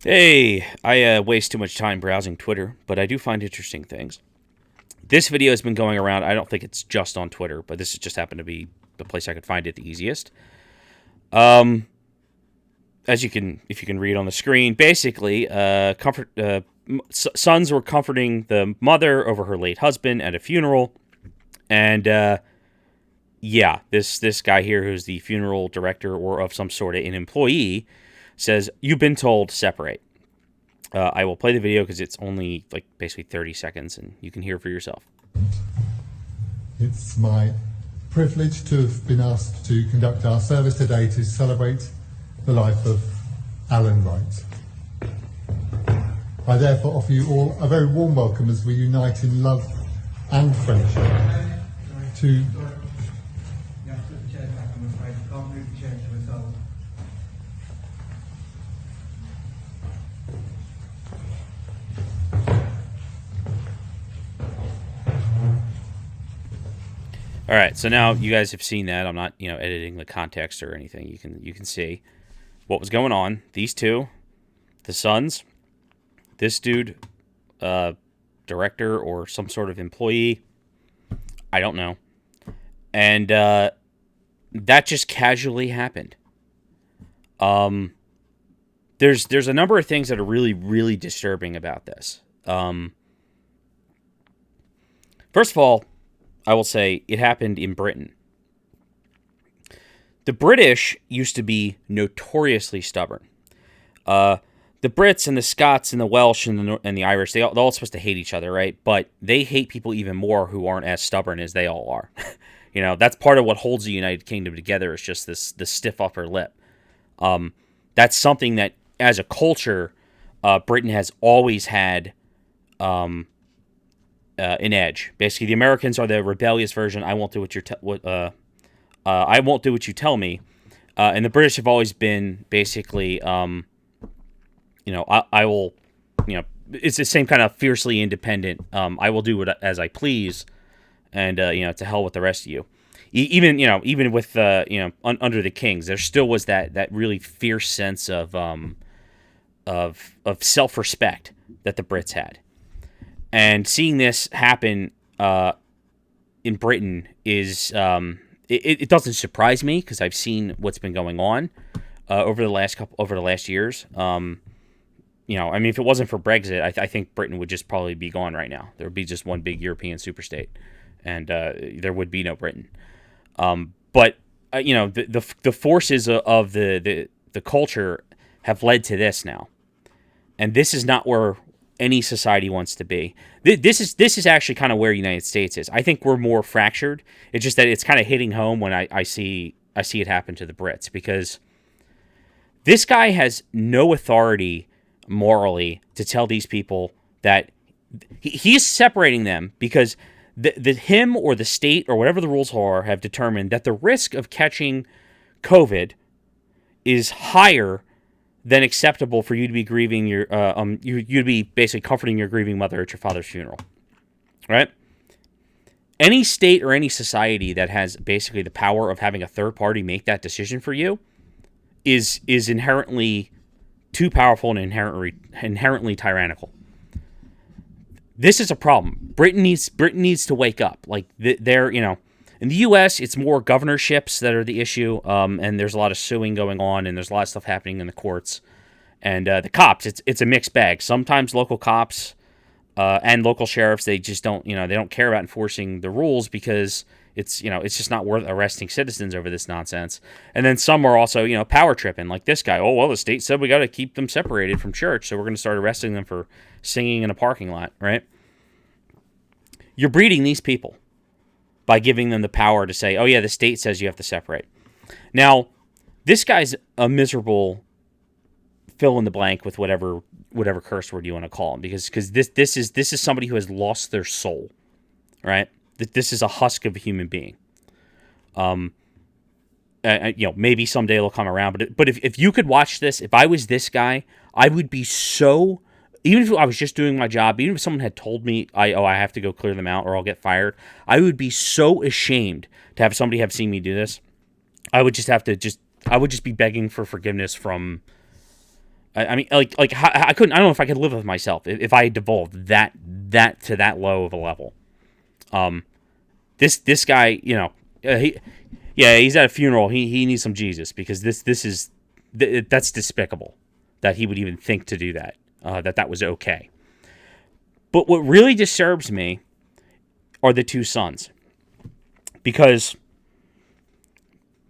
Hey, I waste too much time browsing Twitter, but I do find interesting things. This video has been going around. I don't think it's just on Twitter, but this has just happened to be the place I could find it the easiest. Um, as you can, if you can read on the screen, basically, sons were comforting the mother over her late husband at a funeral, and yeah, this guy here, who's the funeral director or of some sort of an employee, says you've been told to separate. I will play the video because it's only like basically 30 seconds and you can hear for yourself. It's my privilege to have been asked to conduct our service today to celebrate the life of Alan Wright. I therefore offer you all a very warm welcome as we unite in love and friendship to... All right, so now you guys have seen that. I'm not, editing the context or anything. You can see what was going on. These two, the sons, this dude, director or some sort of employee, I don't know, and that just casually happened. There's a number of things that are really, really disturbing about this. First of all, I will say it happened in Britain. The British used to be notoriously stubborn. The Brits and the Scots and the Welsh and the Irish, they're all supposed to hate each other, right? But they hate people even more who aren't as stubborn as they all are. That's part of what holds the United Kingdom together, is just this stiff upper lip. That's something that, as a culture, Britain has always had an edge. Basically, the Americans are the rebellious version. I won't do what I won't do what you tell me. And the British have always been basically, I will, it's the same kind of fiercely independent. I will do it as I please, and to hell with the rest of you. Even with under the kings, there still was that really fierce sense of self-respect that the Brits had. And seeing this happen in Britain is it doesn't surprise me, because I've seen what's been going on over the last years. If it wasn't for Brexit, I think Britain would just probably be gone right now. There would be just one big European superstate, and there would be no Britain. But the forces of the culture have led to this now, and this is not where any society wants to be. This is actually kind of where the United States is. I think we're more fractured. It's just that it's kind of hitting home when I see it happen to the Brits, because this guy has no authority morally to tell these people that he's separating them, because the him or the state or whatever the rules are have determined that the risk of catching COVID is higher than acceptable for you to be grieving you to be basically comforting your grieving mother at your father's funeral, right? Any state or any society that has basically the power of having a third party make that decision for you is inherently too powerful and inherently tyrannical. This is a problem. Britain needs to wake up. Like, they're in the U.S., it's more governorships that are the issue, and there's a lot of suing going on, and there's a lot of stuff happening in the courts. And the cops, it's a mixed bag. Sometimes local cops and local sheriffs, they just don't, they don't care about enforcing the rules, because it's just not worth arresting citizens over this nonsense. And then some are also, power tripping, like this guy. Oh, well, the state said we got to keep them separated from church, so we're going to start arresting them for singing in a parking lot, right? You're breeding these people by giving them the power to say, oh yeah, the state says you have to separate. Now, this guy's a miserable fill in the blank with whatever curse word you want to call him, because this is somebody who has lost their soul, right? This is a husk of a human being. Maybe someday it'll come around, but if you could watch this, if I was this guy, I would be so... Even if I was just doing my job, even if someone had told me, I have to go clear them out or I'll get fired, I would be so ashamed to have somebody have seen me do this. I would just be begging for forgiveness from I mean, like I couldn't. I don't know if I could live with myself if I had devolved that to that low of a level. This guy, he's at a funeral. He needs some Jesus, because that's despicable that he would even think to do that. That was okay. But what really disturbs me are the two sons, because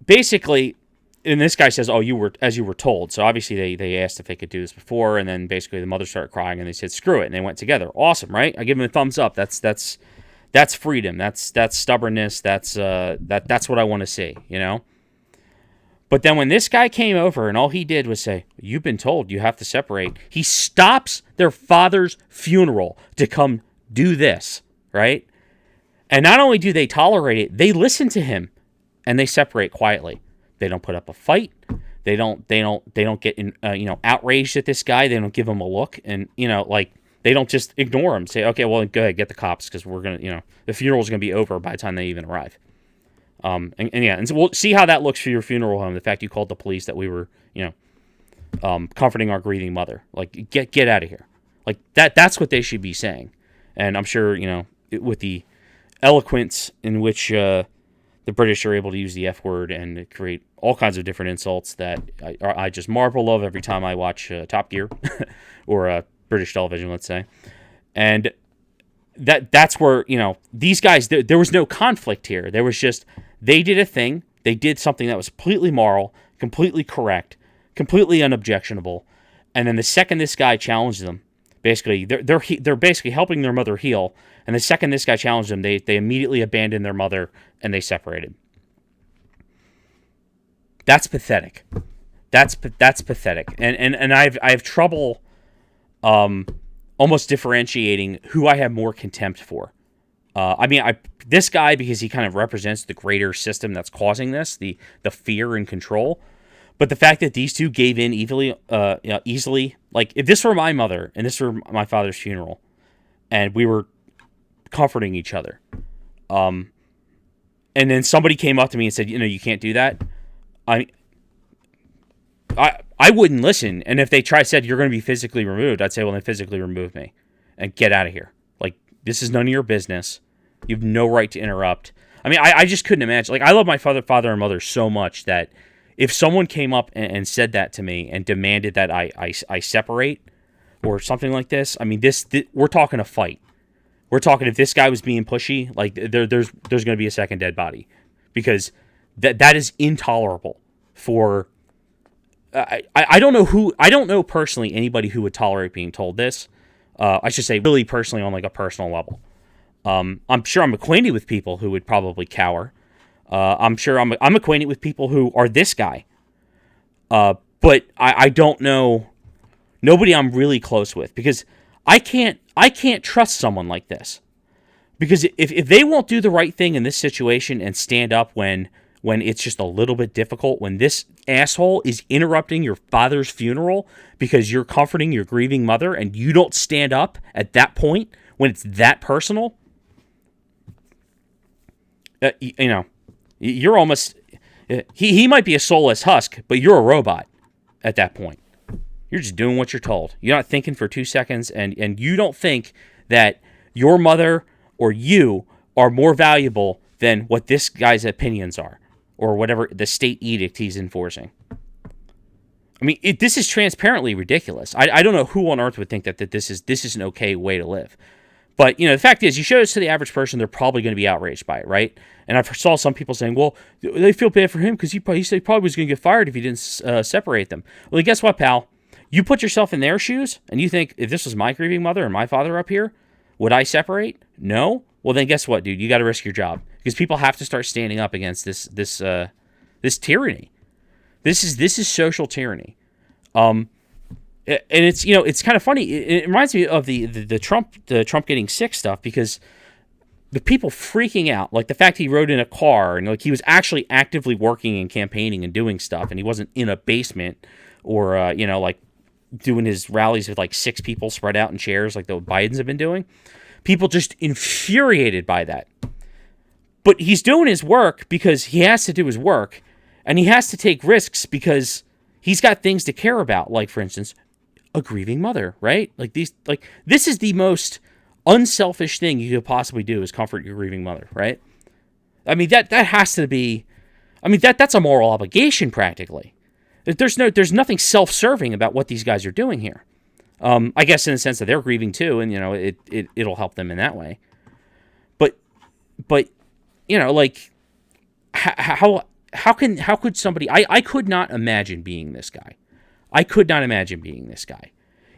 basically, and this guy says, "Oh, you were as you were told." So obviously they asked if they could do this before, and then basically the mother started crying, and they said, "Screw it," and they went together. Awesome, right? I give them a thumbs up. That's freedom. That's stubbornness. That's what I want to see, But then when this guy came over and all he did was say, "You've been told you have to separate," he stops their father's funeral to come do this, right? And not only do they tolerate it, they listen to him, and they separate quietly. They don't put up a fight. They don't get outraged at this guy. They don't give him a look, and they don't just ignore him. Say, "Okay, well, go ahead, get the cops, because we're gonna, the funeral's gonna be over by the time they even arrive." And so we'll see how that looks for your funeral home. The fact you called the police that we were, comforting our grieving mother. Like, get out of here. Like that's what they should be saying. And I'm sure, with the eloquence in which the British are able to use the F word and create all kinds of different insults that I just marvel of every time I watch Top Gear or British television, let's say. And that's where, these guys, there was no conflict here. There was just, they did a thing. They did something that was completely moral, completely correct, completely unobjectionable. And then the second this guy challenged them, basically, they're basically helping their mother heal. And the second this guy challenged them, they immediately abandoned their mother and they separated. That's pathetic. That's pathetic. And I have trouble almost differentiating who I have more contempt for. This guy, because he kind of represents the greater system that's causing this, the fear and control. But the fact that these two gave in easily, like if this were my mother and this were my father's funeral, and we were comforting each other, and then somebody came up to me and said, you can't do that, I wouldn't listen. And if they said you're going to be physically removed, I'd say, well, then physically remove me and get out of here. Like, this is none of your business. You have no right to interrupt. I just couldn't imagine. Like, I love my father and mother so much that if someone came up and said that to me and demanded that I separate or something like this, this we're talking a fight. We're talking, if this guy was being pushy, like there's going to be a second dead body, because that is intolerable for. I don't know personally anybody who would tolerate being told this. I should say really personally on like a personal level. I'm sure I'm acquainted with people who would probably cower. I'm sure I'm acquainted with people who are this guy. But I don't know nobody I'm really close with, because I can't trust someone like this. Because if they won't do the right thing in this situation and stand up when it's just a little bit difficult, when this asshole is interrupting your father's funeral because you're comforting your grieving mother and you don't stand up at that point when it's that personal, you're almost, he might be a soulless husk, but you're a robot at that point. You're just doing what you're told. You're not thinking for 2 seconds, and you don't think that your mother or you are more valuable than what this guy's opinions are, or whatever the state edict he's enforcing. This is transparently ridiculous. I don't know who on earth would think that this is an okay way to live. But, the fact is, you show this to the average person, they're probably going to be outraged by it, right? And I saw some people saying, well, they feel bad for him because he said he probably was going to get fired if he didn't separate them. Well, guess what, pal? You put yourself in their shoes, and you think, if this was my grieving mother and my father up here, would I separate? No? Well, then guess what, dude? You got to risk your job, because people have to start standing up against this tyranny. This is social tyranny. And it's it's kind of funny. It reminds me of the Trump getting sick stuff, because the people freaking out, like the fact he rode in a car and like he was actually actively working and campaigning and doing stuff, and he wasn't in a basement or like doing his rallies with like 6 people spread out in chairs like the Bidens have been doing. People just infuriated by that. But he's doing his work because he has to do his work, and he has to take risks because he's got things to care about, like, for instance, a grieving mother, right? This is the most unselfish thing you could possibly do is comfort your grieving mother, right? I mean, that has to be, I mean, that's a moral obligation practically. There's nothing self-serving about what these guys are doing here. I guess in the sense that they're grieving too, and it'll help them in that way. But like how could somebody? I could not imagine being this guy. I could not imagine being this guy.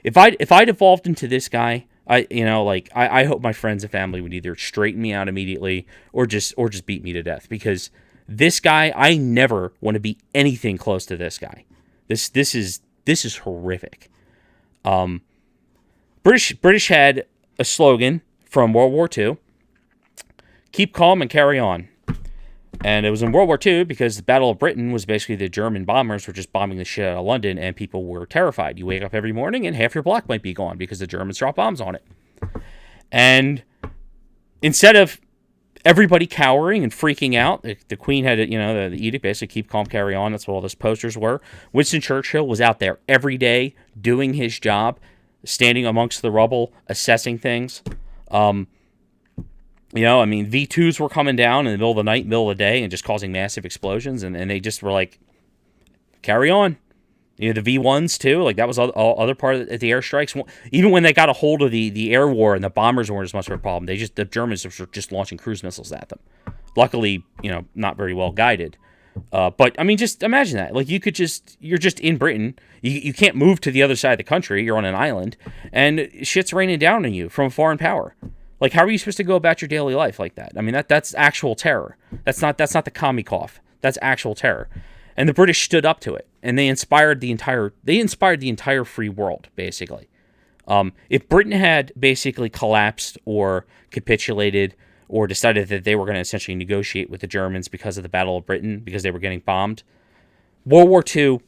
If I'd evolved into this guy, I hope my friends and family would either straighten me out immediately or just beat me to death, because this guy, I never want to be anything close to this guy. This is horrific. British had a slogan from World War II: keep calm and carry on. And it was in World War II because the Battle of Britain was basically the German bombers were just bombing the shit out of London, and people were terrified. You wake up every morning and half your block might be gone because the Germans dropped bombs on it. And instead of everybody cowering and freaking out, the Queen had the edict basically keep calm, carry on. That's what all those posters were. Winston Churchill was out there every day doing his job, standing amongst the rubble, assessing things. V2s were coming down in the middle of the night, middle of the day, and just causing massive explosions, and they just were like, carry on. The V1s, too, like that was all other part of the airstrikes. Even when they got a hold of the air war and the bombers weren't as much of a problem, the Germans were just launching cruise missiles at them. Luckily, not very well guided. But, I mean, just imagine that. Like, you're just in Britain. You can't move to the other side of the country. You're on an island, and shit's raining down on you from a foreign power. Like, how are you supposed to go about your daily life like that? I mean, that's actual terror. That's not the commie cough. That's actual terror. And the British stood up to it, and they inspired the entire free world, basically. If Britain had basically collapsed or capitulated or decided that they were going to essentially negotiate with the Germans because of the Battle of Britain, because they were getting bombed, World War II,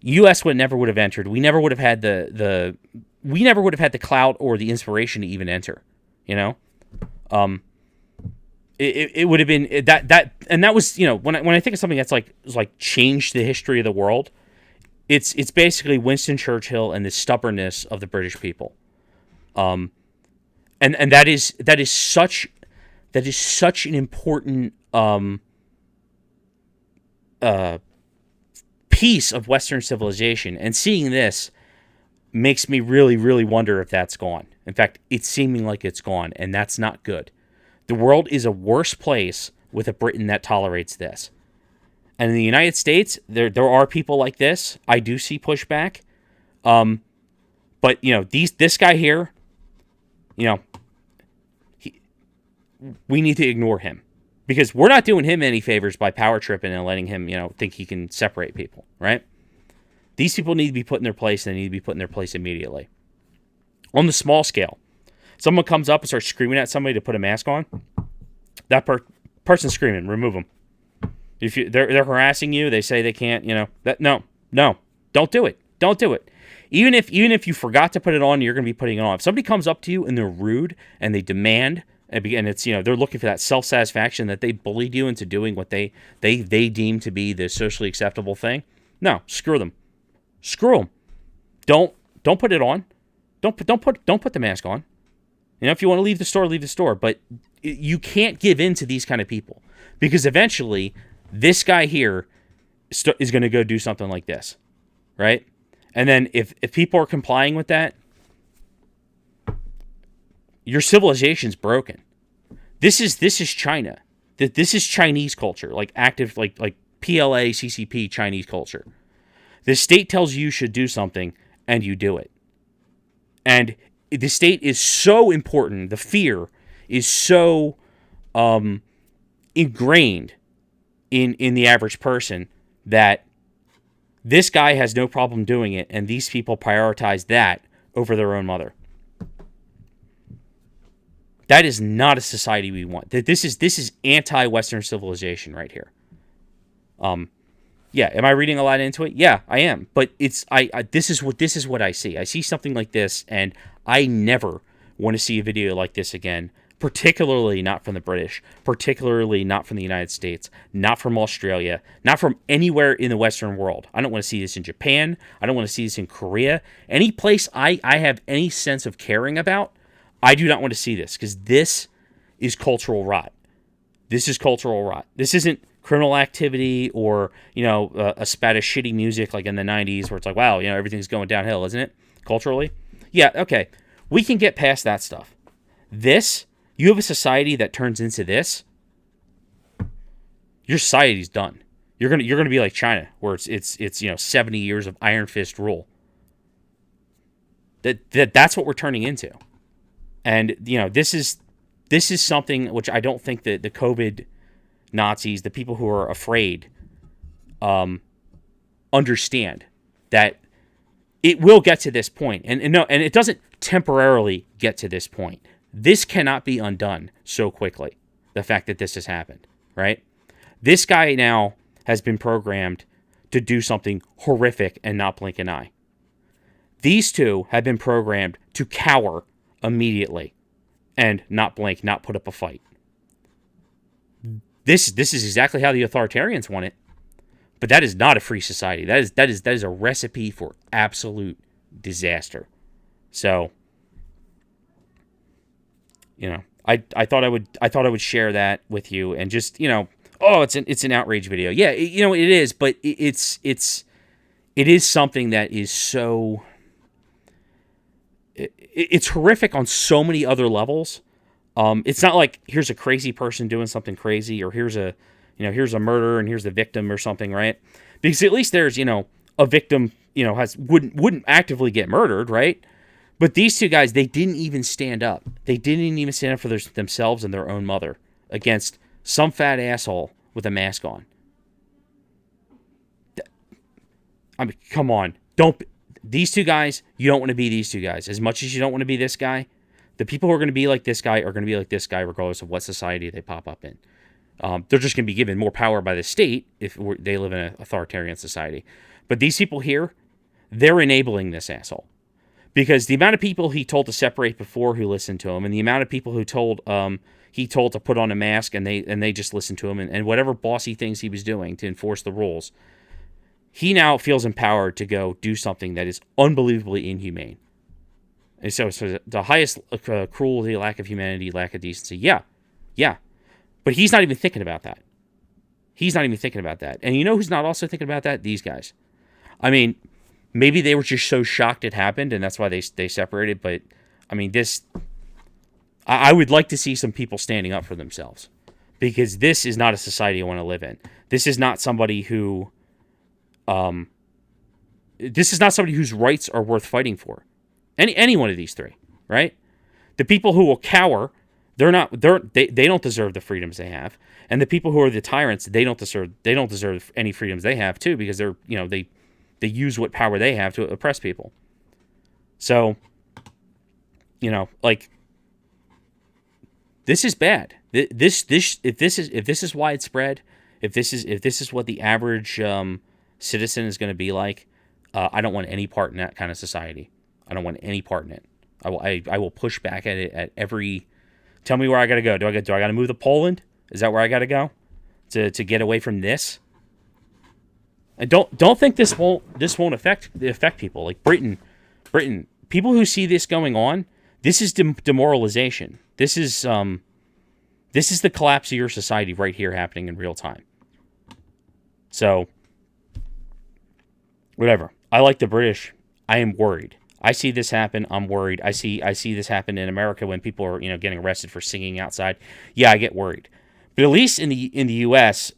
U.S. never would have entered. We never would have had the clout or the inspiration to even enter. It would have been that and that was, when I think of something that's like changed the history of the world, it's basically Winston Churchill and the stubbornness of the British people. And that is such an important piece of Western civilization, and seeing this makes me really, really wonder if that's gone. In fact, it's seeming like it's gone, and that's not good. The world is a worse place with a Britain that tolerates this. And in the United States, there are people like this. I do see pushback. But, this guy here, we need to ignore him. Because we're not doing him any favors by power tripping and letting him, think he can separate people, right? These people need to be put in their place, and they need to be put in their place immediately. On the small scale, someone comes up and starts screaming at somebody to put a mask on. That person screaming, remove them. If they're harassing you, they say they can't. No, don't do it. Don't do it. Even if you forgot to put it on, you're going to be putting it on. If somebody comes up to you and they're rude and they demand, and it's they're looking for that self-satisfaction that they bullied you into doing what they deem to be the socially acceptable thing. No, screw them. Screw them. Don't put it on. Don't put the mask on. If you want to leave the store, leave the store. But you can't give in to these kind of people, because eventually this guy here is going to go do something like this, right? And then if people are complying with that, your civilization's broken. This is China. This is Chinese culture, like active, like PLA, CCP Chinese culture. The state tells you should do something, and you do it. And the state is so important. The fear is so ingrained in the average person that this guy has no problem doing it, and these people prioritize that over their own mother. That is not a society we want. This is anti-Western civilization right here. Yeah, am I reading a lot into it? Yeah, I am. But this is what I see. I see something like this, and I never want to see a video like this again particularly not from the British, particularly not from the United States, not from Australia, not from anywhere in the Western world. I don't want to see this in Japan. I don't want to see this in Korea. Any place I have any sense of caring about, I do not want to see this, because this is cultural rot. This is cultural rot. This isn't criminal activity or, a spat of shitty music like in the 90s where it's like, wow, everything's going downhill, isn't it? Culturally. Yeah, okay. We can get past that stuff. This, you have a society that turns into this, your society's done. You're gonna be like China, where it's 70 years of iron fist rule. That's what we're turning into. And this is something which I don't think that the COVID Nazis, the people who are afraid, understand that it will get to this point. And it doesn't temporarily get to this point. This cannot be undone so quickly. The fact that this has happened, right? This guy now has been programmed to do something horrific and not blink an eye. These two have been programmed to cower immediately and not blink, not put up a fight. This is exactly how the authoritarians want it. But that is not a free society. That is a recipe for absolute disaster. So, I thought I would share that with you, and just, it's an outrage video. Yeah, it is, but it is something that is so, it's horrific on so many other levels. It's not like here's a crazy person doing something crazy, or here's a murder and here's the victim or something, right? Because at least there's, a victim, wouldn't actively get murdered, right? But these two guys, they didn't even stand up. They didn't even stand up for themselves and their own mother against some fat asshole with a mask on. I mean, come on. These two guys, you don't want to be these two guys. As much as you don't want to be this guy, the people who are going to be like this guy are going to be like this guy regardless of what society they pop up in. They're just going to be given more power by the state if they live in an authoritarian society. But these people here, they're enabling this asshole. Because the amount of people he told to separate before who listened to him, and the amount of people who he told to put on a mask and they just listened to him, and whatever bossy things he was doing to enforce the rules, he now feels empowered to go do something that is unbelievably inhumane. And so the highest cruelty, lack of humanity, lack of decency. Yeah. But he's not even thinking about that. And you know who's not also thinking about that? These guys. I mean, maybe they were just so shocked it happened, and that's why they separated. But, I mean, I would like to see some people standing up for themselves. Because this is not a society I want to live in. This is not somebody who... this is not somebody whose rights are worth fighting for. Any one of these three, right? The people who will cower, they don't deserve the freedoms they have. And the people who are the tyrants, they don't deserve any freedoms they have too, because they're, they use what power they have to oppress people. So, this is bad. If this is widespread, if this is what the average citizen is going to be like, I don't want any part in that kind of society. I don't want any part in it. I will push back at it at every. Tell me where I got to go. Do I got to move to Poland? Is that where I got to go to get away from this? And don't think this won't affect people like Britain. People who see this going on, this is demoralization. This is the collapse of your society right here happening in real time. So, whatever. I like the British. I am worried. I see this happen. I'm worried. I see this happen in America when people are getting arrested for singing outside. Yeah, I get worried. But at least in the U.S.,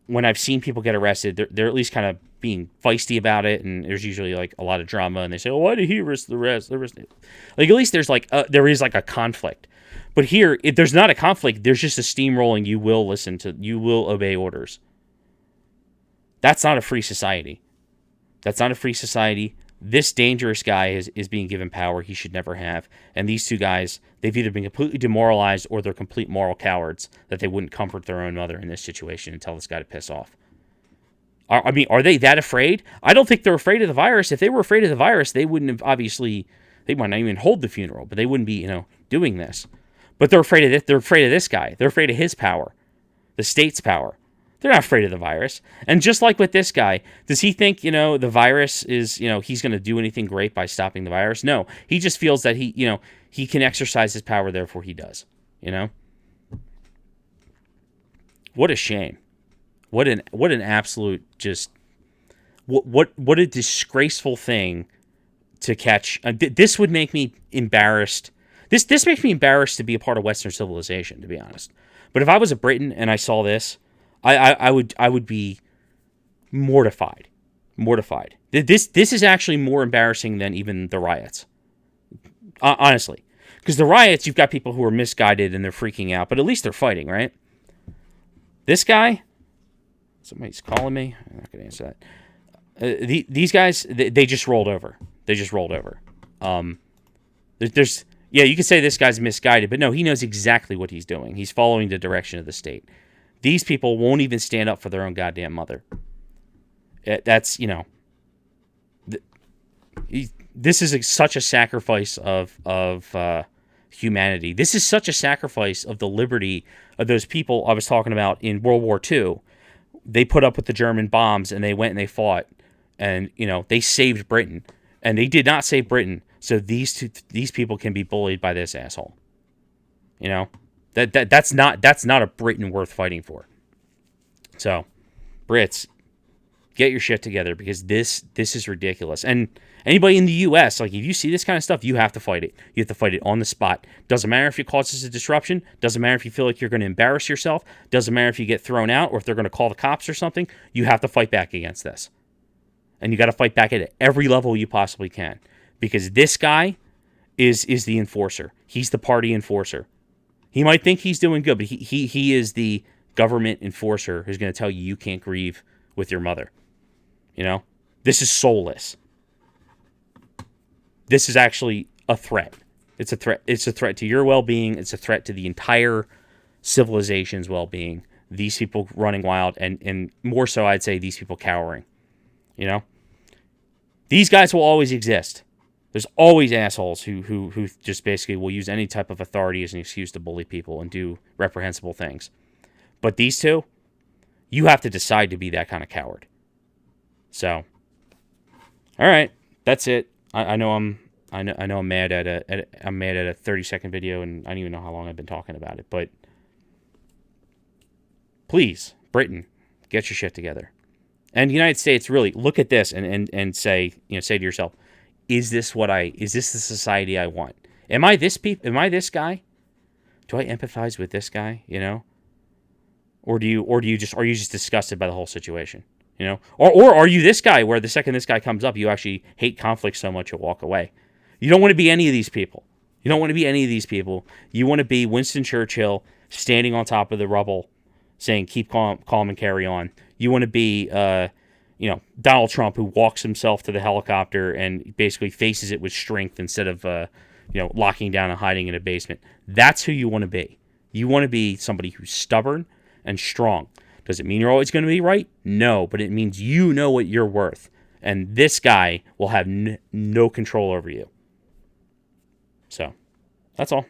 when I've seen people get arrested, they're at least kind of being feisty about it, and there's usually like a lot of drama, and they say, "Oh, why did he risk the rest?" Like at least there's there is like a conflict. But here, if there's not a conflict, there's just a steamrolling. You will obey orders. That's not a free society. This dangerous guy is being given power he should never have. And these two guys, they've either been completely demoralized or they're complete moral cowards that they wouldn't comfort their own mother in this situation and tell this guy to piss off. Are they that afraid? I don't think they're afraid of the virus. If they were afraid of the virus, they wouldn't have, obviously, they might not even hold the funeral, but they wouldn't be, doing this. But they're afraid of this. They're afraid of this guy. They're afraid of his power, the state's power. They're not afraid of the virus. And just like with this guy, does he think, the virus is, he's going to do anything great by stopping the virus? No. He just feels that he can exercise his power, therefore he does. What a shame. What an absolute just what a disgraceful thing to catch. This would make me embarrassed. This makes me embarrassed to be a part of Western civilization, to be honest. But if I was a Briton and I saw this, I would be mortified. Mortified. This is actually more embarrassing than even the riots. Honestly. Because the riots, you've got people who are misguided and they're freaking out, but at least they're fighting, right? This guy, somebody's calling me. I'm not going to answer that. These guys, they just rolled over. They just rolled over. You could say this guy's misguided, but no, he knows exactly what he's doing. He's following the direction of the state. These people won't even stand up for their own goddamn mother. That's, this is such a sacrifice of humanity. This is such a sacrifice of the liberty of those people I was talking about in World War II. They put up with the German bombs and they went and they fought and, they saved Britain. And they did not save Britain. So these people can be bullied by this asshole. That's not a Britain worth fighting for. So, Brits, get your shit together because this is ridiculous. And anybody in the U.S., like if you see this kind of stuff, you have to fight it. You have to fight it on the spot. Doesn't matter if it causes a disruption. Doesn't matter if you feel like you're going to embarrass yourself. Doesn't matter if you get thrown out or if they're going to call the cops or something. You have to fight back against this. And you got to fight back at every level you possibly can. Because this guy is the enforcer. He's the party enforcer. He might think he's doing good, but he is the government enforcer who's going to tell you can't grieve with your mother. This is soulless. This is actually a threat. It's a threat. It's a threat to your well-being. It's a threat to the entire civilization's well-being. These people running wild, and more so, I'd say these people cowering. These guys will always exist. There's always assholes who just basically will use any type of authority as an excuse to bully people and do reprehensible things. But these two, you have to decide to be that kind of coward. So, all right, that's it. I know I'm mad at a 30-second video, and I don't even know how long I've been talking about it. But please, Britain, get your shit together. And the United States, really look at this and say to yourself, is this the society I want? Am I this guy? Do I empathize with this guy? Or are you just disgusted by the whole situation? Or are you this guy where the second this guy comes up, you actually hate conflict so much you'll walk away? You don't want to be any of these people. You want to be Winston Churchill standing on top of the rubble saying, keep calm and carry on. You want to be, Donald Trump, who walks himself to the helicopter and basically faces it with strength instead of, locking down and hiding in a basement. That's who you want to be. You want to be somebody who's stubborn and strong. Does it mean you're always going to be right? No, but it means you know what you're worth. And this guy will have no control over you. So, that's all.